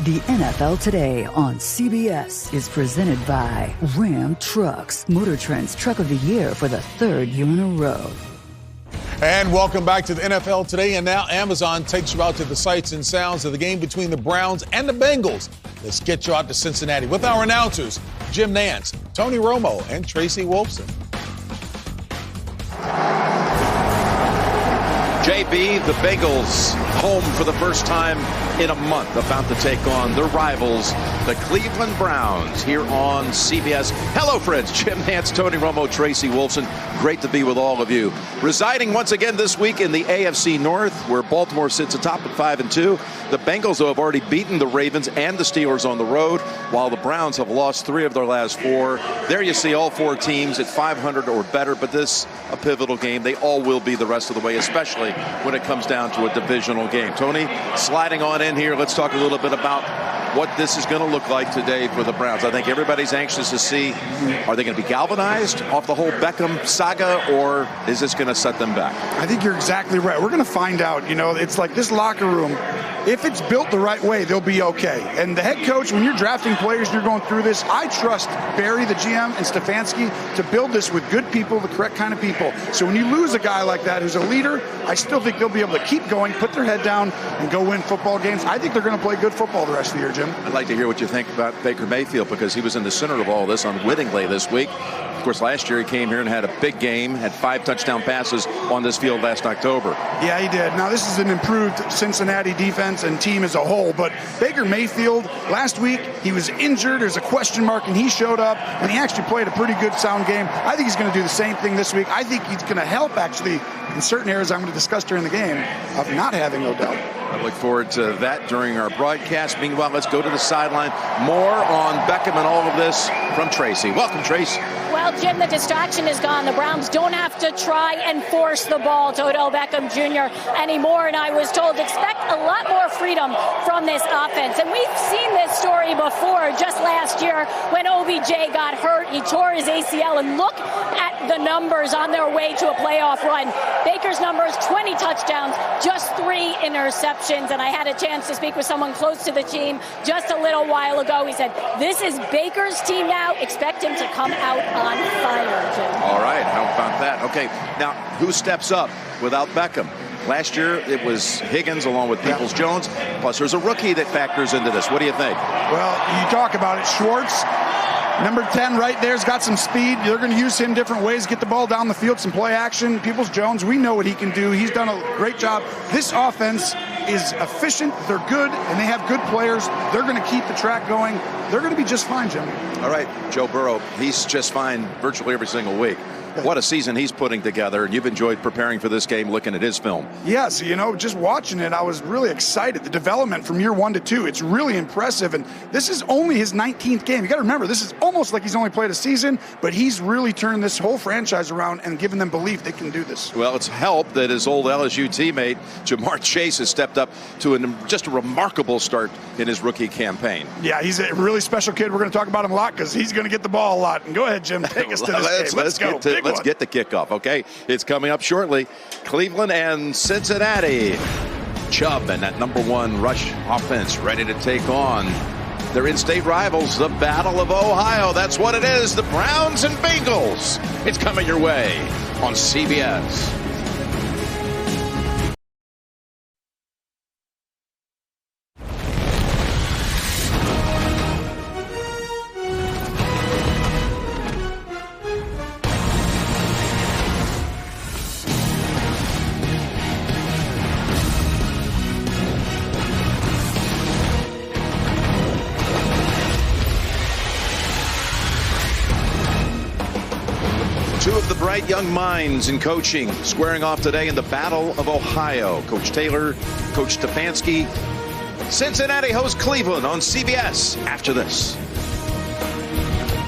The NFL Today on CBS is presented by Ram Trucks, Motor Trend's Truck of the Year for the third year in a row. And welcome back to the NFL Today. And now Amazon takes you out to the sights and sounds of the game between the Browns and the Bengals. Let's get you out to Cincinnati with our announcers, Jim Nantz, Tony Romo, and Tracy Wolfson. JB, the Bengals home for the first time in a month, about to take on their rivals, the Cleveland Browns, here on CBS. Hello, friends. Jim Nantz, Tony Romo, Tracy Wolfson. Great to be with all of you. Residing once again this week in the AFC North, where Baltimore sits atop at 5-2. The Bengals, though, have already beaten the Ravens and the Steelers on the road, while the Browns have lost 3 of their last 4. There you see all 4 teams at 500 or better, but this a pivotal game. They all will be the rest of the way, especially when it comes down to a divisional game. Tony, sliding on in here, let's talk a little bit about what this is going to look like today for the Browns. I think everybody's anxious to see, are they going to be galvanized off the whole Beckham saga, or is this going to set them back? I think you're exactly right. We're going to find out. You know, it's like this locker room, if it's built the right way, they'll be okay. And the head coach, when you're drafting players and you're going through this, I trust Barry, the GM, and Stefanski to build this with good people, the correct kind of people. So when you lose a guy like that who's a leader, I still think they'll be able to keep going, put their head down, and go win football games. I think they're going to play good football the rest of the year, Jim. I'd like to hear what you think about Baker Mayfield, because he was in the center of all this unwittingly this week. Of course, last year he came here and had a big game, had 5 touchdown passes on this field last October. Yeah, he did. Now, this is an improved Cincinnati defense and team as a whole, but Baker Mayfield, last week, he was injured. There's a question mark, and he showed up, and he actually played a pretty good, sound game. I think he's going to do the same thing this week. I think he's going to help, actually, in certain areas I'm going to discuss during the game, of not having Odell. I look forward to that during our broadcast. Meanwhile, let's go to the sideline. More on Beckham and all of this from Tracy. Welcome, Tracy. Well, Jim, the distraction is gone. The Browns don't have to try and force the ball to Odell Beckham Jr. anymore. And I was told expect a lot more freedom from this offense. And we've seen this story before, just last year when OBJ got hurt. He tore his ACL. And look at the numbers on their way to a playoff run. Baker's numbers, 20 touchdowns, just 3 interceptions. And I had a chance to speak with someone close to the team just a little while ago. He said, this is Baker's team now. Expect him to come out on fire, Jim. All right, how about that? Okay, now who steps up without Beckham? Last year it was Higgins along with Peoples-Jones. Plus there's a rookie that factors into this. What do you think? Well, you talk about it. Schwartz, number 10 right there's got some speed. They're going to use him different ways, get the ball down the field, some play action. Peoples-Jones, we know what he can do. He's done a great job. This offense is efficient. They're good, and they have good players. They're going to keep the track going. They're going to be just fine, Jim. All right, Joe Burrow, he's just fine virtually every single week. What a season he's putting together, and you've enjoyed preparing for this game, looking at his film. Yes, you know, just watching it, I was really excited. The development from year 1 to 2, it's really impressive, and this is only his 19th game. You got to remember, this is almost like he's only played a season, but he's really turned this whole franchise around and given them belief they can do this. Well, it's helped that his old LSU teammate, Jamar Chase, has stepped up to just a remarkable start in his rookie campaign. Yeah, he's a really special kid. We're going to talk about him a lot because he's going to get the ball a lot. And go ahead, Jim, take us to this game. Let's go. Let's get the kickoff, okay? It's coming up shortly. Cleveland and Cincinnati. Chubb and that number 1 rush offense ready to take on their in-state rivals, the Battle of Ohio. That's what it is, the Browns and Bengals. It's coming your way on CBS. Two of the bright young minds in coaching squaring off today in the Battle of Ohio. Coach Taylor, Coach Stefanski. Cincinnati hosts Cleveland on CBS after this.